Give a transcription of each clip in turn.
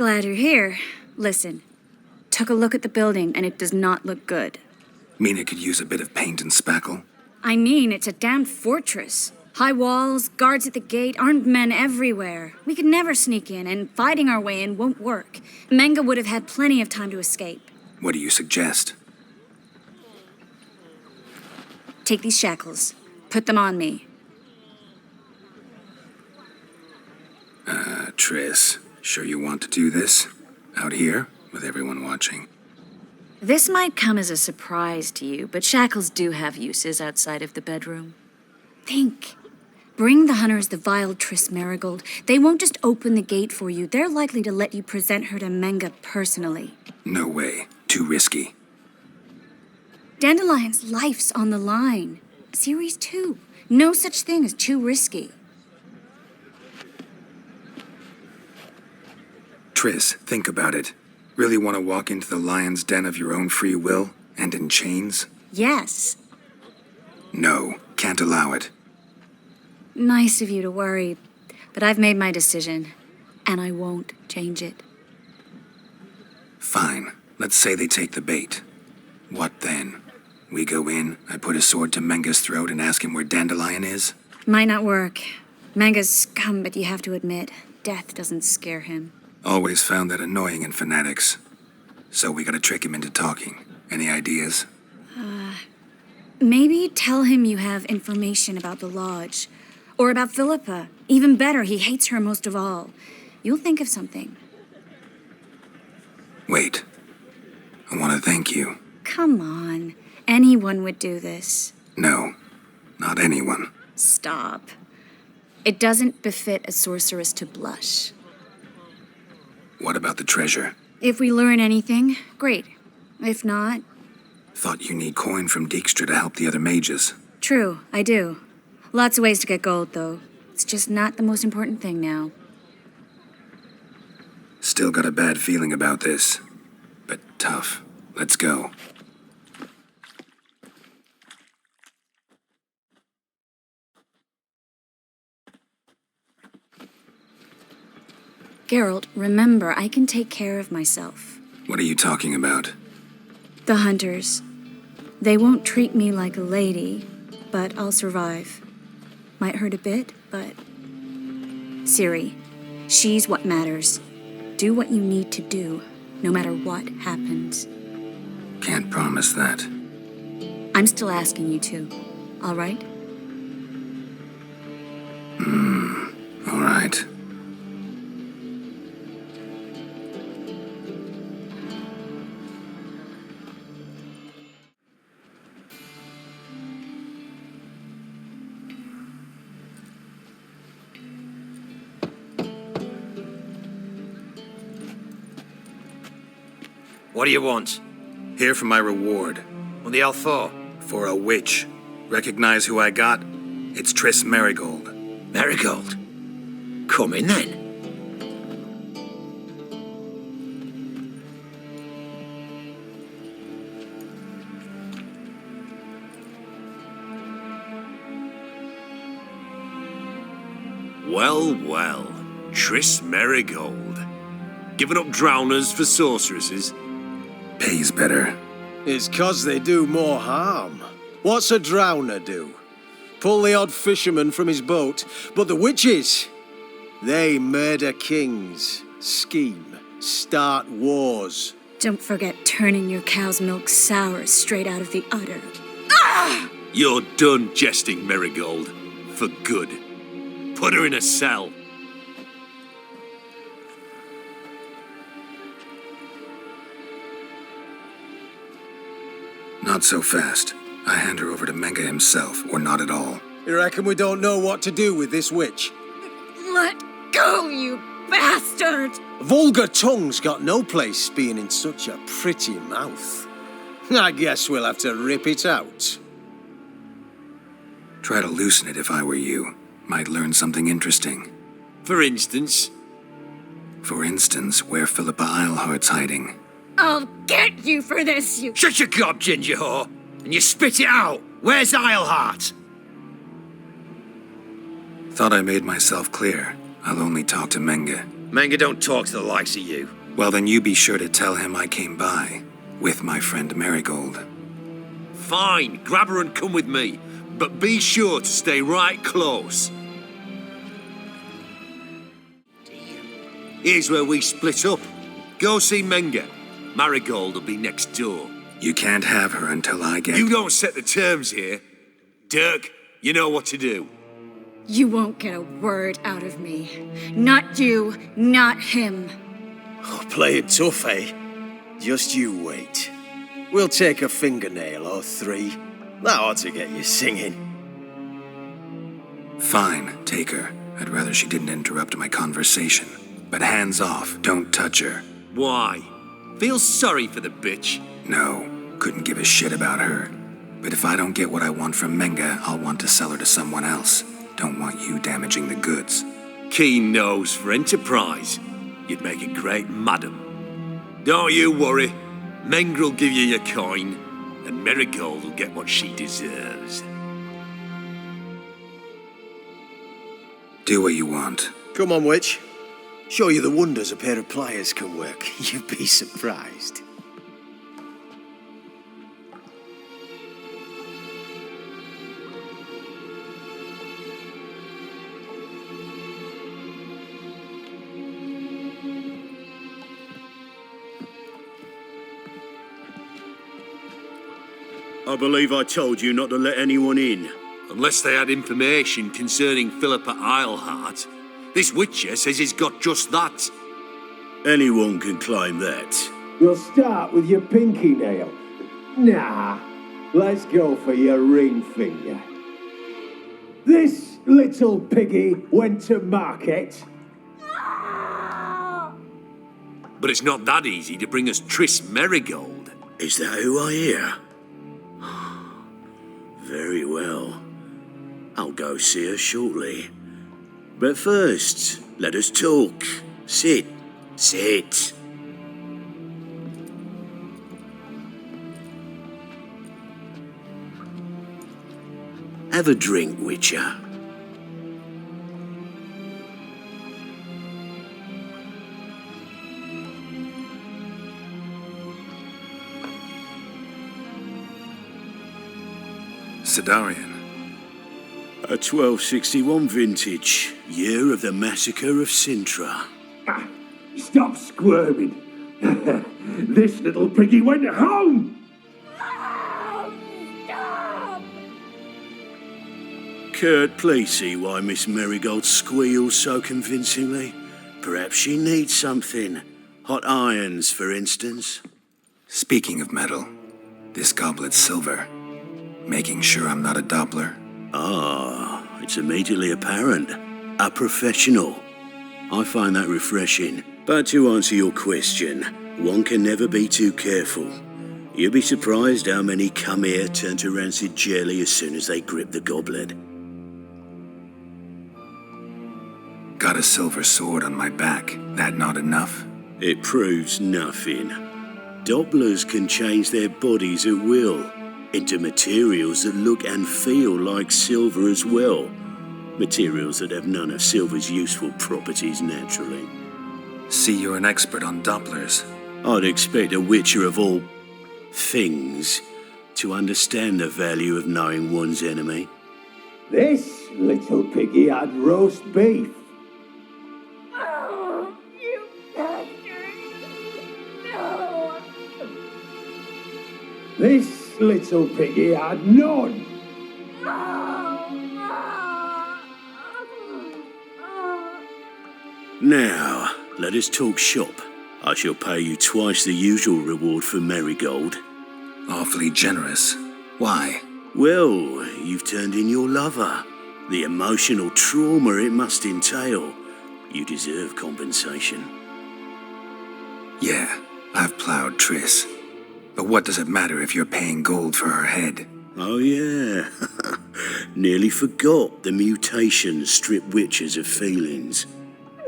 Glad you're here. Listen, took a look at the building and it does not look good. Mean it could use a bit of paint and spackle? I mean, it's a damn fortress. High walls, guards at the gate, armed men everywhere. We could never sneak in, and fighting our way in won't work. Menge would have had plenty of time to escape. What do you suggest? Take these shackles. Put them on me. Triss, sure you want to do this? Out here, with everyone watching? This might come as a surprise to you, but shackles do have uses outside of the bedroom. Think. Bring the hunters the vile Triss Marigold. They won't just open the gate for you. They're likely to let you present her to Menge personally. No way. Too risky. Dandelion's life's on the line. Series 2. No such thing as too risky. Triss, think about it. Really want to walk into the lion's den of your own free will, and in chains? Yes. No, can't allow it. Nice of you to worry, but I've made my decision, and I won't change it. Fine. Let's say they take the bait. What then? We go in, I put a sword to Menge's throat and ask him where Dandelion is? Might not work. Menge's scum, but you have to admit, death doesn't scare him. Always found that annoying in fanatics. So we gotta trick him into talking. Any ideas? Maybe tell him you have information about the lodge. Or about Philippa. Even better, he hates her most of all. You'll think of something. Wait. I want to thank you. Come on. Anyone would do this. No, not anyone. Stop. It doesn't befit a sorceress to blush. What about the treasure? If we learn anything, great. If not... Thought you need coin from Dijkstra to help the other mages. True, I do. Lots of ways to get gold, though. It's just not the most important thing now. Still got a bad feeling about this. But tough. Let's go. Geralt, remember, I can take care of myself. What are you talking about? The hunters. They won't treat me like a lady, but I'll survive. Might hurt a bit, but... Ciri, she's what matters. Do what you need to do, no matter what happens. Can't promise that. I'm still asking you to, all right? All right. What do you want? Here for my reward. What the hell for? For a witch. Recognize who I got? It's Triss Marigold. Marigold? Come in then. Well, well. Triss Marigold. Giving up drowners for sorceresses? Pays better. It's 'cause they do more harm. What's a drowner do? Pull the odd fisherman from his boat, but the witches, they murder kings, scheme, start wars. Don't forget turning your cow's milk sour straight out of the udder. You're done jesting, Marigold. For good. Put her in a cell. Not so fast. I hand her over to Menge himself, or not at all. You reckon we don't know what to do with this witch? Let go, you bastard! Vulgar tongue's got no place being in such a pretty mouth. I guess we'll have to rip it out. Try to loosen it if I were you. Might learn something interesting. For instance? For instance, where Philippa Eilhart's hiding. I'll get you for this, you... Shut your gob, ginger whore, and you spit it out. Where's Eilhart? Thought I made myself clear. I'll only talk to Menge. Menge don't talk to the likes of you. Well, then you be sure to tell him I came by with my friend Marigold. Fine, grab her and come with me. But be sure to stay right close. Here's where we split up. Go see Menge. Marigold will be next door. You can't have her until I get... You don't set the terms here. Dirk, you know what to do. You won't get a word out of me. Not you, not him. Oh, play it tough, eh? Just you wait. We'll take a fingernail or three. That ought to get you singing. Fine, take her. I'd rather she didn't interrupt my conversation. But hands off, don't touch her. Why? Feel sorry for the bitch? No, couldn't give a shit about her. But if I don't get what I want from Menge, I'll want to sell her to someone else. Don't want you damaging the goods. Keen nose for enterprise. You'd make a great madam. Don't you worry. Menge will give you your coin, and Marigold will get what she deserves. Do what you want. Come on, witch. Show you the wonders a pair of pliers can work. You'd be surprised. I believe I told you not to let anyone in. Unless they had information concerning Philippa Eilhart. This witcher says he's got just that. Anyone can claim that. We'll start with your pinky nail. Nah, let's go for your ring finger. This little piggy went to market. But it's not that easy to bring us Triss Marigold. Is that who I hear? Very well. I'll go see her shortly. But first, let us talk. Sit. Sit. Have a drink, Witcher. Sidarian. A 1261 vintage, year of the massacre of Sintra. Stop squirming. This little piggy went home. Kurt, please see why Miss Marigold squeals so convincingly. Perhaps she needs something. Hot irons, for instance. Speaking of metal, this goblet's silver. Making sure I'm not a Doppler. Ah, it's immediately apparent. A professional. I find that refreshing. But to answer your question, one can never be too careful. You'll be surprised how many come here turn to rancid jelly as soon as they grip the goblet. Got a silver sword on my back. That not enough? It proves nothing. Dopplers can change their bodies at will into materials that look and feel like silver as well. Materials that have none of silver's useful properties naturally. See, you're an expert on Dopplers. I'd expect a witcher of all things to understand the value of knowing one's enemy. This little piggy had roast beef. Oh, you bastard! No! This little piggy had none. Now, let us talk shop. I shall pay you twice the usual reward for Marigold. Awfully generous. Why? Well, you've turned in your lover. The emotional trauma it must entail. You deserve compensation. Yeah, I've plowed Triss. But what does it matter if you're paying gold for her head? Oh yeah, nearly forgot the mutations strip witches of feelings.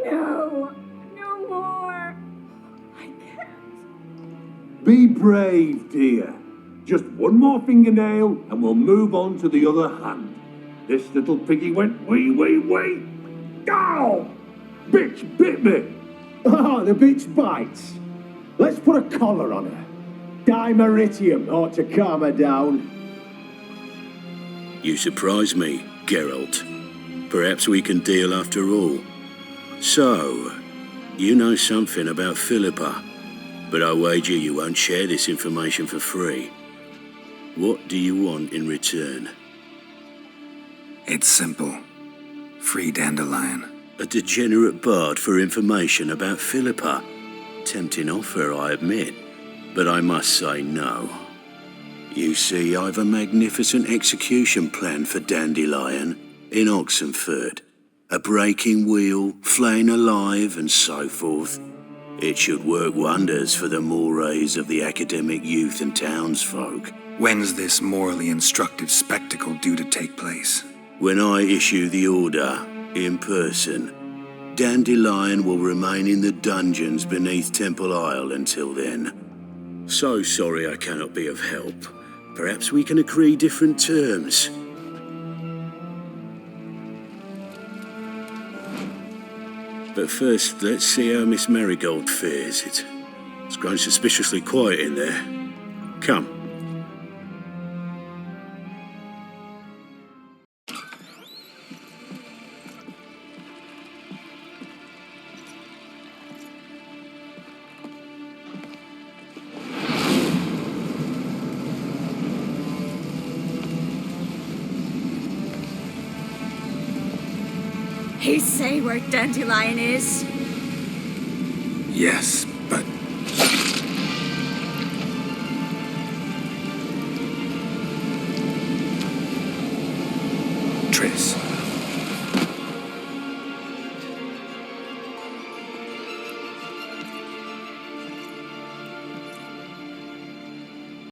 No! No more! I can't. Be brave, dear. Just one more fingernail and we'll move on to the other hand. This little piggy went wee. Ow! Bitch bit me! Ah, the bitch bites. Let's put a collar on her. Dimeritium ought to calm her down. You surprise me, Geralt. Perhaps we can deal after all. So, you know something about Philippa, but I wager you won't share this information for free. What do you want in return? It's simple. Free Dandelion. A degenerate bard for information about Philippa. Tempting offer, I admit, but I must say no. You see, I've a magnificent execution plan for Dandelion in Oxenford. A breaking wheel, flaying alive, and so forth. It should work wonders for the mores of the academic youth and townsfolk. When's this morally instructive spectacle due to take place? When I issue the order, in person, Dandelion will remain in the dungeons beneath Temple Isle until then. So sorry I cannot be of help. Perhaps we can agree different terms. But first, let's see how Miss Marigold fares. It's grown suspiciously quiet in there. Come. He say where Dandelion is? Yes, but